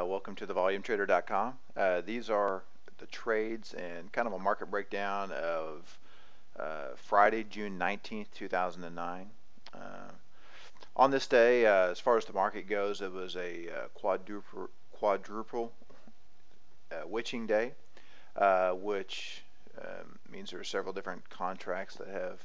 Welcome to the volumetrader.com. These are the trades and kind of a market breakdown of Friday, June 19th, 2009. On this day, as far as the market goes, it was a quadruple witching day, which means there are several different contracts that have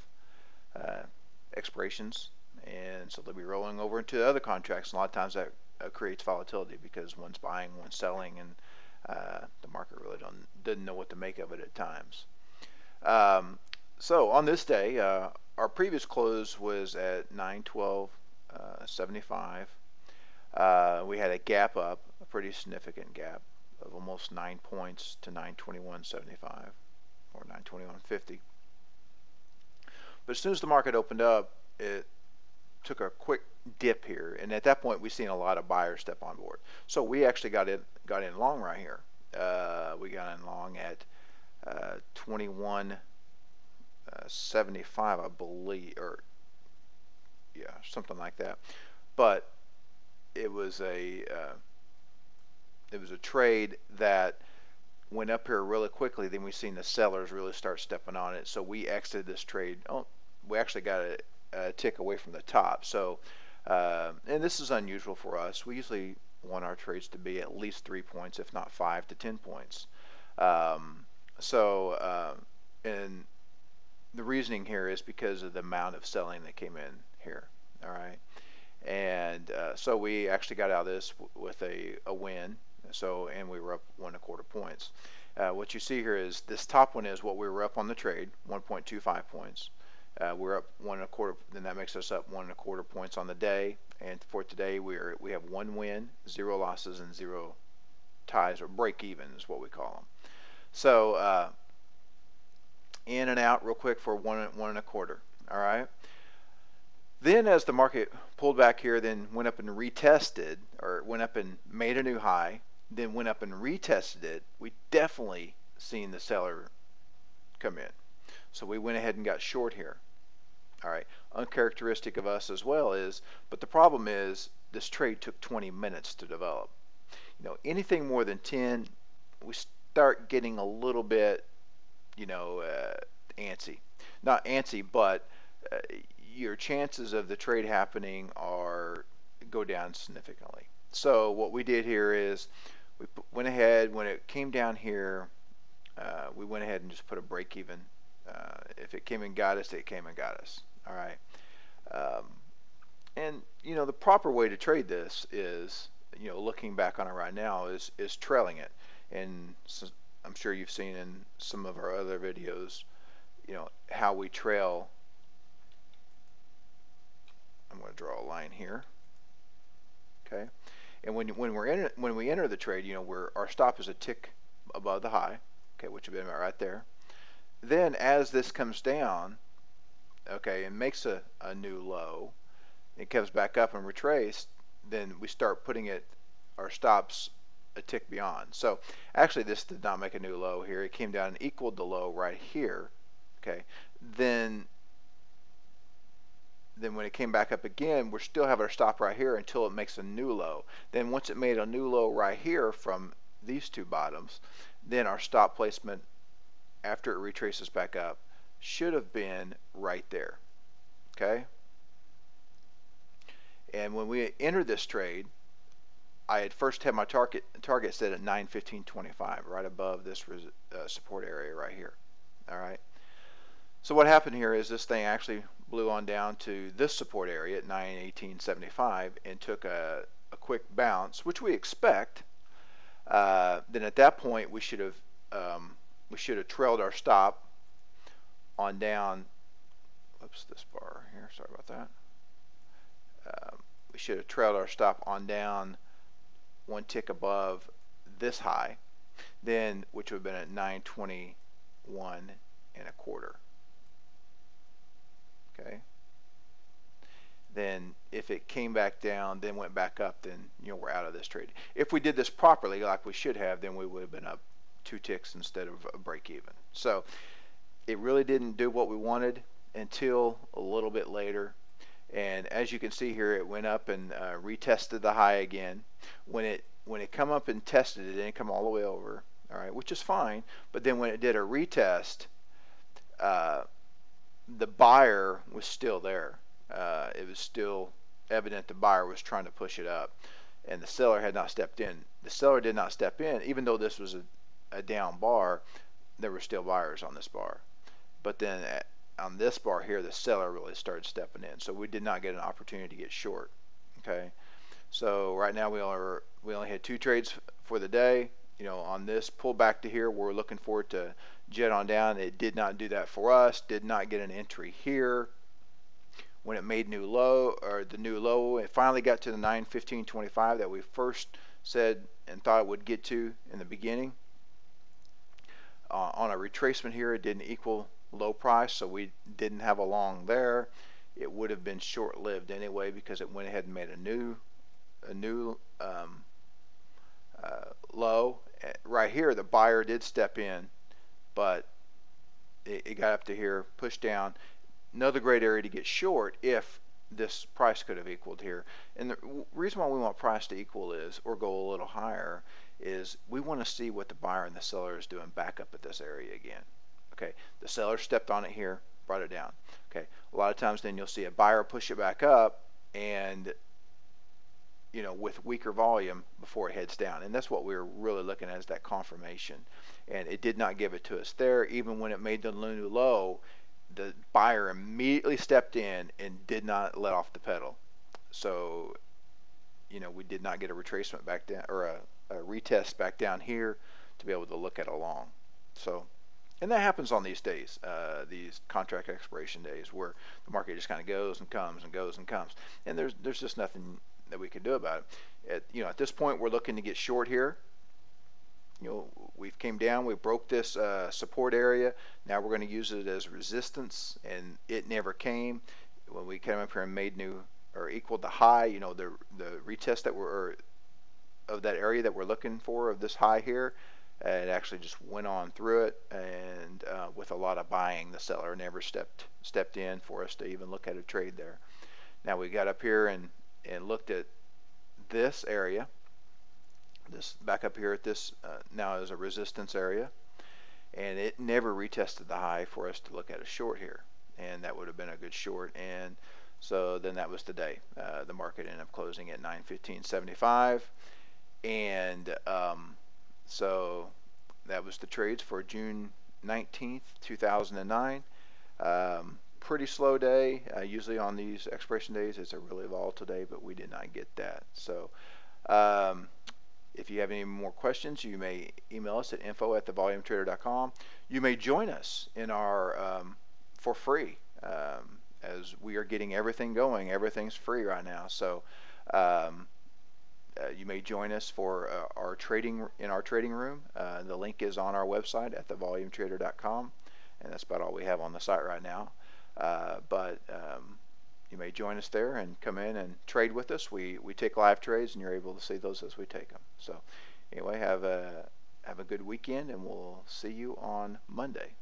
expirations, and so they'll be rolling over into other contracts. And a lot of times that creates volatility because one's buying, one's selling, and the market really didn't know what to make of it at times. So on this day, our previous close was at 912.75. We had a gap up, a pretty significant gap of almost 9 points to 921.75 or 921.50. But as soon as the market opened up, it took a quick dip here, and at that point we've seen a lot of buyers step on board. So we actually got in long right here. We got in long at 21.75, I believe, or yeah, something like that. But it was a trade that went up here really quickly. Then we've seen the sellers really start stepping on it. So we exited this trade. Oh, we actually got a tick away from the top. So, and this is unusual for us. We usually want our trades to be at least 3 points, if not 5 to 10 points. And the reasoning here is because of the amount of selling that came in here. All right. And so we actually got out of this with a win. So, and we were up 1.25 points. What you see here is this top one is what we were up on the trade, 1.25 points. We're up 1.25, then that makes us up 1.25 points on the day. And for today, we have 1 win, 0 losses, and 0 ties, or break even is what we call them. So in and out real quick for 1.25. All right. Then as the market pulled back here, then went up and retested, or went up and made a new high, then went up and retested it, we definitely seen the seller come in. So we went ahead and got short here. All right, uncharacteristic of us as well is, but the problem is this trade took 20 minutes to develop. You know, anything more than 10, we start getting a little bit, antsy. Not antsy, but your chances of the trade happening go down significantly. So what we did here is we went ahead, when it came down here, we went ahead and just put a break even. If it came and got us, it came and got us. All right. And the proper way to trade this is, looking back on it right now, is trailing it. And so I'm sure you've seen in some of our other videos, how we trail. I'm going to draw a line here. Okay. And when we enter the trade, our stop is a tick above the high. Okay, which would be right there. Then as this comes down, okay, and makes a new low, it comes back up and retraced, then we start putting our stops a tick beyond. So actually this did not make a new low here. It came down and equaled the low right here. Okay, then when it came back up again, we still have our stop right here until it makes a new low. Then once it made a new low right here from these two bottoms, then our stop placement after it retraces back up should have been right there. Okay, and when we entered this trade, I had first had my target set at 915.25, right above this support area right here. All right, so what happened here is this thing actually blew on down to this support area at 918.75 and took a quick bounce, which we expect. Then at that point we should have trailed our stop on down. Whoops, this bar here. Sorry about that. We should have trailed our stop on down 1 tick above this high, then which would have been at 921.25. Okay. Then if it came back down, then went back up, then we're out of this trade. If we did this properly, like we should have, then we would have been up 2 ticks instead of a break even. So it really didn't do what we wanted until a little bit later. And as you can see here, it went up and retested the high again. When it when it come up and tested, it didn't come all the way over, all right, which is fine. But then when it did a retest, uh, the buyer was still there. It was still evident the buyer was trying to push it up, and the seller had not stepped in. The seller did not step in, even though this was a down bar. There were still buyers on this bar, but then on this bar here, the seller really started stepping in. So we did not get an opportunity to get short. Okay, so right now we only had two trades for the day. You know, on this pullback to here, we're looking forward to jet on down. It did not do that for us. Did not get an entry here. When it made new low, or the new low, it finally got to the 915.25 that we first said and thought it would get to in the beginning. On a retracement here, it didn't equal low price, so we didn't have a long there. It would have been short-lived anyway because it went ahead and made a new low. Right here, the buyer did step in, but it got up to here, pushed down. Another great area to get short if this price could have equaled here. And the reason why we want price to equal is, or go a little higher, is we want to see what the buyer and the seller is doing back up at this area again. Okay, the seller stepped on it here, brought it down. Okay, a lot of times then you'll see a buyer push it back up, and you know, with weaker volume before it heads down. And that's what we were really looking at, is that confirmation. And it did not give it to us there. Even when it made the new low, the buyer immediately stepped in and did not let off the pedal. So, you know, we did not get a retracement back down, or a retest back down here to be able to look at a long. So, and that happens on these days, these contract expiration days, where the market just kind of goes and comes and goes and comes, and there's just nothing that we can do about it. At this point, we're looking to get short here. You know, we've came down, we broke this support area. Now we're going to use it as resistance, and it never came. When we came up here and made new, or equaled the high, you know, the retest that we're, of that area that we're looking for, of this high here, it actually just went on through it, and with a lot of buying, the seller never stepped in for us to even look at a trade there. Now we got up here and looked at this area, this back up here at this now is a resistance area, and it never retested the high for us to look at a short here, and that would have been a good short. And so then that was the day. The market ended up closing at 915.75, and so that was the trades for June 19th, 2009. Pretty slow day. Usually on these expiration days, it's a really volatile day, but we did not get that. So if you have any more questions, you may email us at info@thevolumetrader.com. You may join us in our for free, as we are getting everything going. Everything's free right now. So you may join us for our trading room. The link is on our website at thevolumetrader.com, and that's about all we have on the site right now. But you may join us there and come in and trade with us. We take live trades, and you're able to see those as we take them. So anyway, have a good weekend, and we'll see you on Monday.